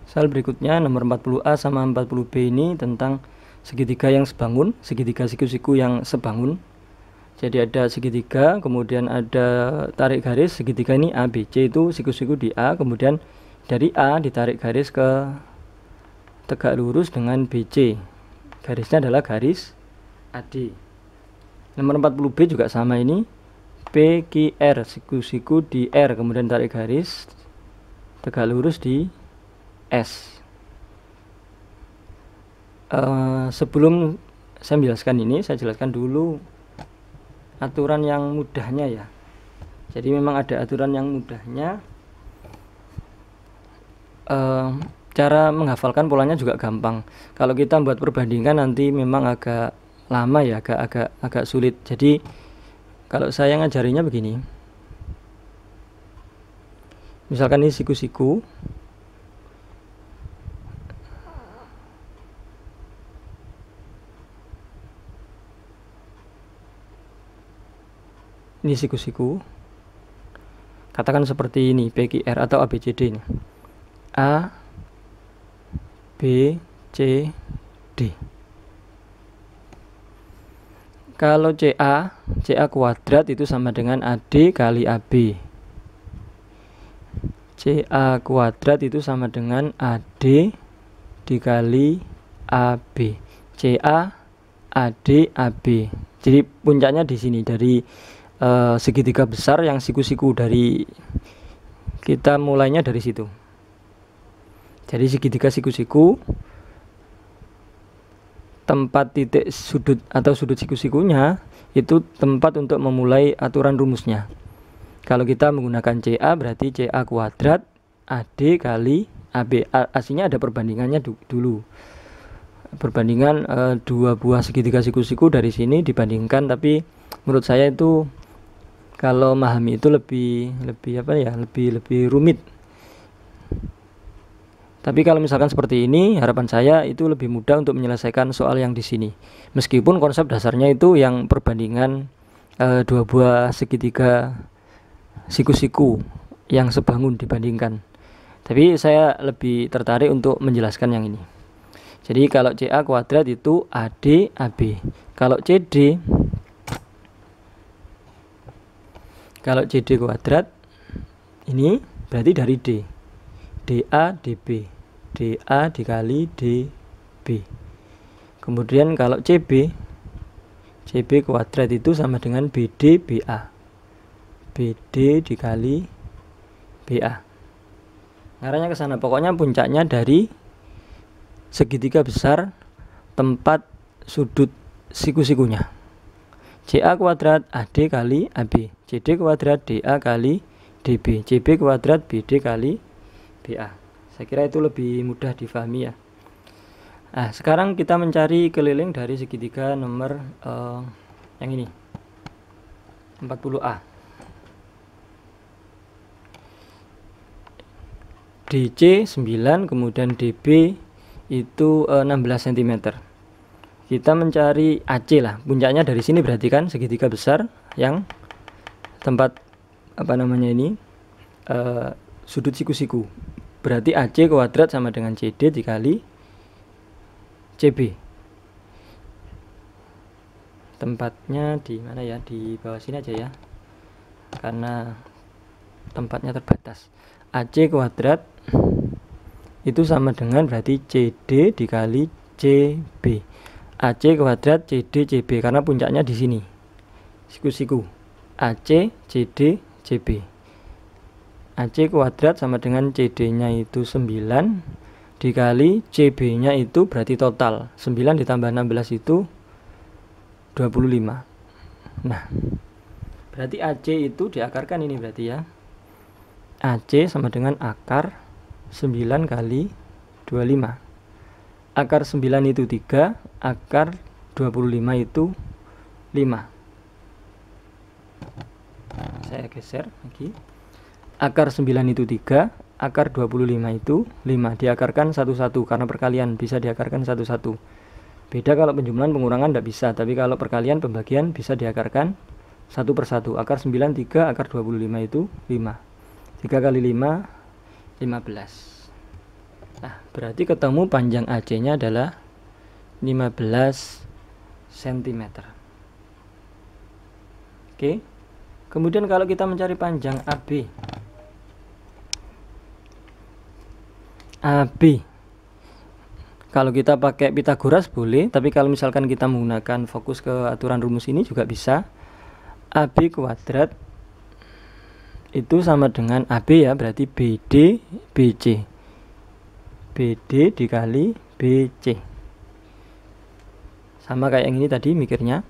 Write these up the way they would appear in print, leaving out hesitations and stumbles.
Soal berikutnya nomor 40A sama 40B ini tentang segitiga yang sebangun, segitiga siku-siku yang sebangun. Jadi ada segitiga, kemudian ada tarik garis, segitiga ini ABC itu siku-siku di A, kemudian dari A ditarik garis ke tegak lurus dengan BC. Garisnya adalah garis AD. Nomor 40B juga sama ini, PQR, siku-siku di R, kemudian tarik garis tegak lurus di S. Sebelum saya menjelaskan ini, saya jelaskan dulu aturan yang mudahnya ya. Jadi memang ada aturan yang mudahnya. Cara menghafalkan polanya juga gampang. Kalau kita buat perbandingan nanti memang agak lama ya, agak sulit. Jadi kalau saya ngajarinya begini, misalkan ini siku-siku, ini siku-siku, katakan seperti ini, PQR atau ABCD ini, A, B, C, D. Kalau CA kuadrat itu sama dengan AD kali AB. CA kuadrat itu sama dengan AD dikali AB. CA, AD, AB. Jadi puncaknya di sini dari segitiga besar yang siku-siku, dari kita mulainya dari situ. Jadi segitiga siku-siku, tempat titik sudut atau sudut siku-sikunya itu tempat untuk memulai aturan rumusnya. Kalau kita menggunakan CA berarti CA kuadrat AD kali AB. Aslinya ada perbandingannya dulu. Perbandingan dua buah segitiga siku-siku dari sini dibandingkan, tapi menurut saya itu kalau memahami itu lebih rumit. Tapi kalau misalkan seperti ini, harapan saya itu lebih mudah untuk menyelesaikan soal yang di sini. Meskipun konsep dasarnya itu yang perbandingan dua buah segitiga siku-siku yang sebangun dibandingkan. Tapi saya lebih tertarik untuk menjelaskan yang ini. Jadi kalau CA kuadrat itu AD AB. Kalau CD kuadrat ini berarti dari D. DA DB. DA dikali DB. Kemudian kalau CB kuadrat itu sama dengan BD BA. BD dikali BA. Ngarahnya ke sana. Pokoknya puncaknya dari segitiga besar tempat sudut siku-sikunya. CA kuadrat AD kali AB. CD kuadrat DA kali DB. CB kuadrat BD kali BA. Saya kira itu lebih mudah difahami ya. Nah, sekarang kita mencari keliling dari segitiga nomor yang ini, 40A. DC 9, kemudian DB itu 16 cm. Kita mencari AC lah, puncaknya dari sini berarti kan segitiga besar yang tempat sudut siku-siku. Berarti AC kuadrat sama dengan CD dikali CB. Tempatnya di mana ya? Di bawah sini aja ya, karena tempatnya terbatas. AC kuadrat itu sama dengan berarti CD dikali CB. AC kuadrat CD CB karena puncaknya di sini. Siku-siku. AC CD CB. AC kuadrat sama dengan CD-nya itu 9 dikali CB-nya itu berarti total 9 ditambah 16 itu 25. Nah, berarti AC itu diakarkan ini berarti ya. AC sama dengan akar 9 kali 25. Akar 9 itu 3, akar 25 itu 5. Saya geser lagi. Akar 9 itu 3, akar 25 itu 5. Diakarkan satu-satu karena perkalian bisa diakarkan satu-satu. Beda kalau penjumlahan pengurangan tidak bisa, tapi kalau perkalian pembagian bisa diakarkan satu persatu. Akar 9 3, akar 25 itu 5. 3 kali 5 15. Nah, berarti ketemu panjang AC-nya adalah 15 cm. Oke. Kemudian kalau kita mencari panjang AB. Kalau kita pakai Pitagoras boleh, tapi kalau misalkan kita menggunakan fokus ke aturan rumus ini juga bisa. AB kuadrat itu sama dengan AB ya, berarti BD BC. BD dikali BC. Sama kayak yang ini tadi mikirnya.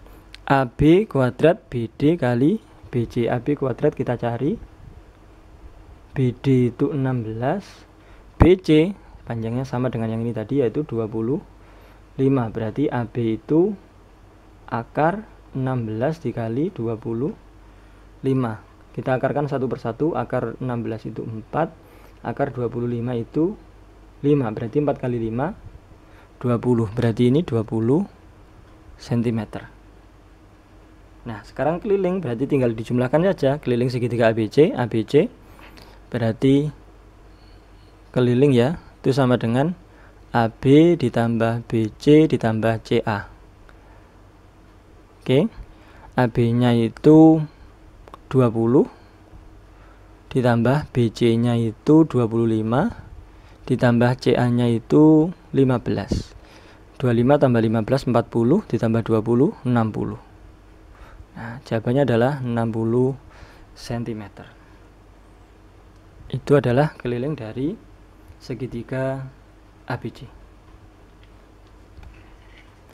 AB kuadrat BD kali BC. AB kuadrat kita cari. BD itu 16. BC panjangnya sama dengan yang ini tadi, yaitu 25. Berarti AB itu akar 16 dikali 25. Kita akarkan satu persatu. Akar 16 itu 4, akar 25 itu 5. Berarti 4 kali 5 20. Berarti ini 20 cm. Nah, sekarang keliling, berarti tinggal dijumlahkan saja. Keliling segitiga ABC. ABC berarti keliling ya, itu sama dengan AB ditambah BC ditambah CA. Oke, AB-nya itu 20 ditambah BC-nya itu 25 ditambah CA-nya itu 15. 25 tambah 15 40 ditambah 20 60. Nah, jawabannya adalah 60 cm. Itu adalah keliling dari segitiga ABC.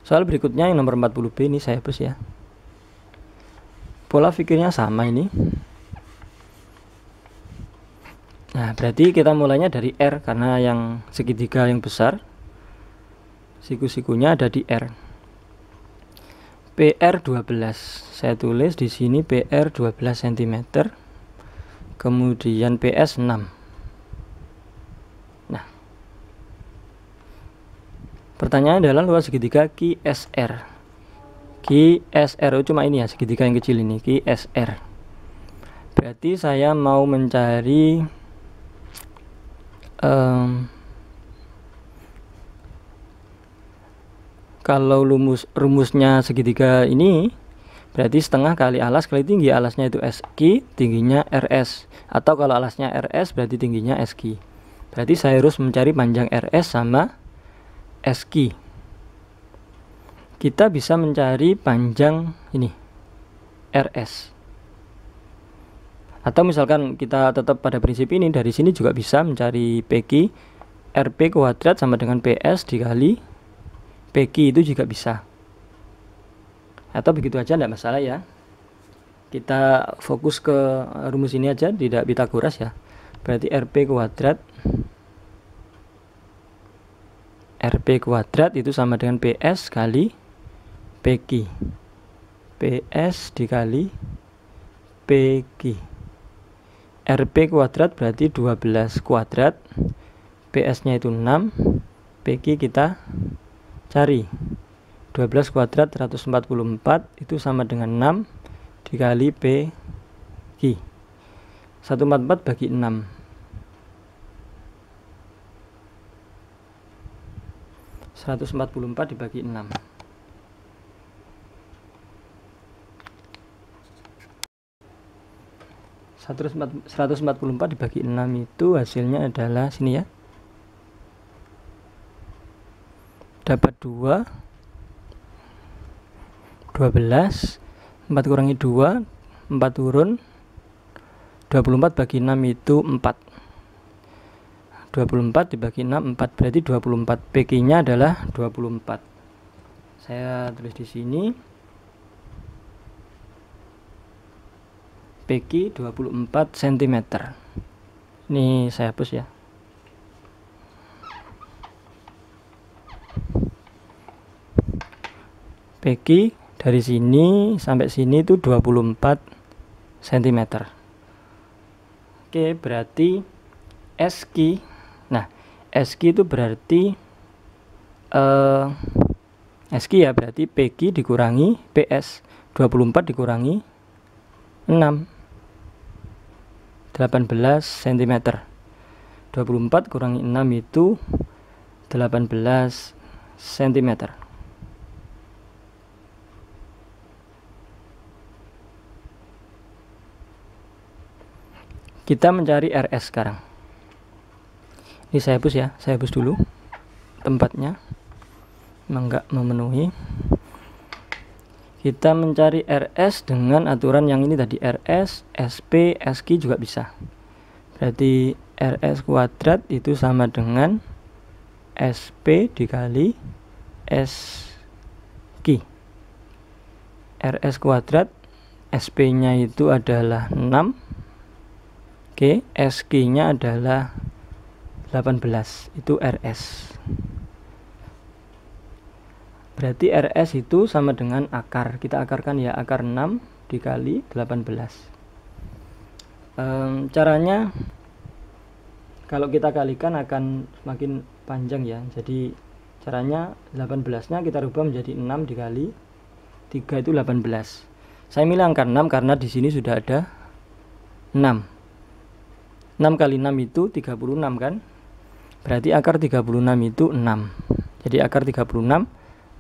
Soal berikutnya yang nomor 40B ini saya hapus ya. Pola pikirnya sama ini. Nah, berarti kita mulainya dari R karena yang segitiga yang besar siku-sikunya ada di R. PR 12. Saya tulis di sini PR 12 cm. Kemudian PS 6. Nah, pertanyaan adalah luas segitiga QSR. QSR cuma ini ya, segitiga yang kecil ini, QSR. Berarti saya mau mencari kalau rumusnya segitiga ini berarti setengah kali alas kali tinggi. Alasnya itu SQ, tingginya RS. Atau kalau alasnya RS berarti tingginya SQ. Berarti saya harus mencari panjang RS sama SQ. Kita bisa mencari panjang ini RS. Atau misalkan kita tetap pada prinsip ini, dari sini juga bisa mencari PQ. RP kuadrat sama dengan PS dikali PQ, itu juga bisa. Atau begitu aja, tidak masalah ya. Kita fokus ke rumus ini aja, tidak Pitagoras ya. Berarti RP kuadrat itu sama dengan PS kali PQ. PS dikali PQ. RP kuadrat berarti 12 kuadrat. PS-nya itu 6. PQ kita cari. 12 kuadrat 144 itu sama dengan 6 dikali PQ. 144 bagi 6. 144 dibagi 6. 144 dibagi 6 itu hasilnya adalah sini ya. Dapat 2. 12. 4 kurangi 2, 4 turun. 24 bagi 6 itu 4. 24 dibagi 6 4, berarti 24. PQ-nya adalah 24. Saya tulis di sini. PQ 24 cm. Ini saya hapus ya. PQ dari sini sampai sini itu 24 cm. Oke, berarti SQ. Nah, SQ itu berarti SQ ya, berarti PQ dikurangi PS. 24 dikurangi 6. 18 cm. 24 kurangi 6 itu 18 cm. Kita mencari RS sekarang. Ini saya hapus ya, saya hapus dulu tempatnya, memang nggak memenuhi. Kita mencari RS dengan aturan yang ini tadi, RS, SP, SQ juga bisa. Berarti RS kuadrat itu sama dengan SP dikali SQ. RS kuadrat, SP nya itu adalah 6, oke, SQ nya adalah 18, itu RS. Berarti RS itu sama dengan akar, kita akarkan ya, akar 6 dikali 18. Caranya kalau kita kalikan akan semakin panjang ya. Jadi caranya 18 nya kita rubah menjadi 6 dikali 3 itu 18. Saya milih angka 6 karena di sini sudah ada 6. 6 kali 6 itu 36 kan. Berarti akar 36 itu 6. Jadi akar 36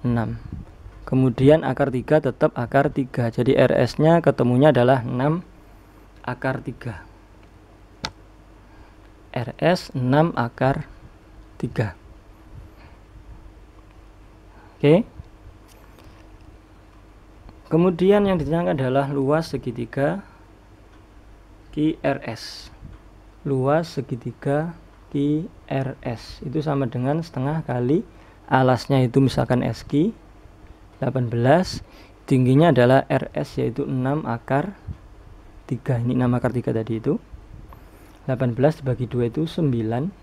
6. Kemudian akar 3 tetap akar 3. Jadi RS nya ketemunya adalah 6 akar 3. RS 6 akar 3. Oke. Kemudian yang ditanyakan adalah luas segitiga QRS. Luas segitiga QRS itu sama dengan setengah kali alasnya itu misalkan SQ 18, tingginya adalah RS yaitu 6 akar 3. Ini 6 akar 3 tadi itu. 18 dibagi 2 itu 9.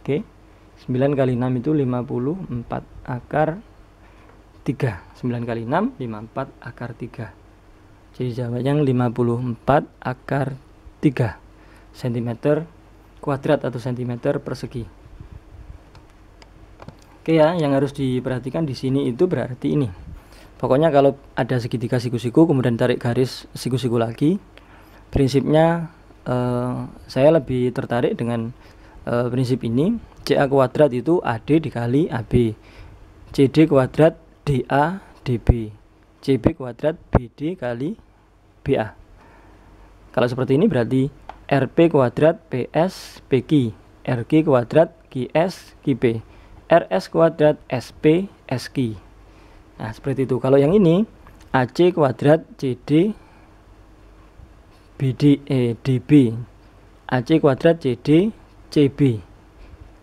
Oke. 9 kali 6 itu 54 akar 3. 9 kali 6 54 akar 3. Jadi jawabannya 54 akar 3 cm kuadrat atau cm persegi. Oke ya, yang harus diperhatikan di sini itu berarti ini. Pokoknya kalau ada segitiga siku-siku kemudian tarik garis siku-siku lagi, prinsipnya saya lebih tertarik dengan prinsip ini. CA kuadrat itu AD dikali AB, CD kuadrat DA DB, CB kuadrat BD kali BA. Kalau seperti ini berarti RP kuadrat PS PQ, RQ kuadrat QS QP, RS kuadrat SP SQ. Nah seperti itu. Kalau yang ini AC kuadrat CD BD DB, AC kuadrat CD CB.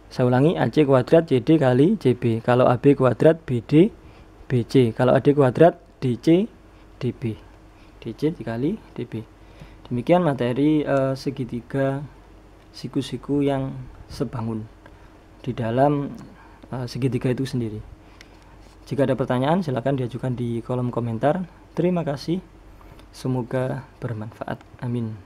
Saya ulangi, AC kuadrat CD kali CB. Kalau AB kuadrat BD BC. Kalau AD kuadrat DC DB. DC dikali DB. Demikian materi segitiga siku-siku yang sebangun di dalam segitiga itu sendiri. Jika ada pertanyaan silakan diajukan di kolom komentar. Terima kasih. Semoga bermanfaat. Amin.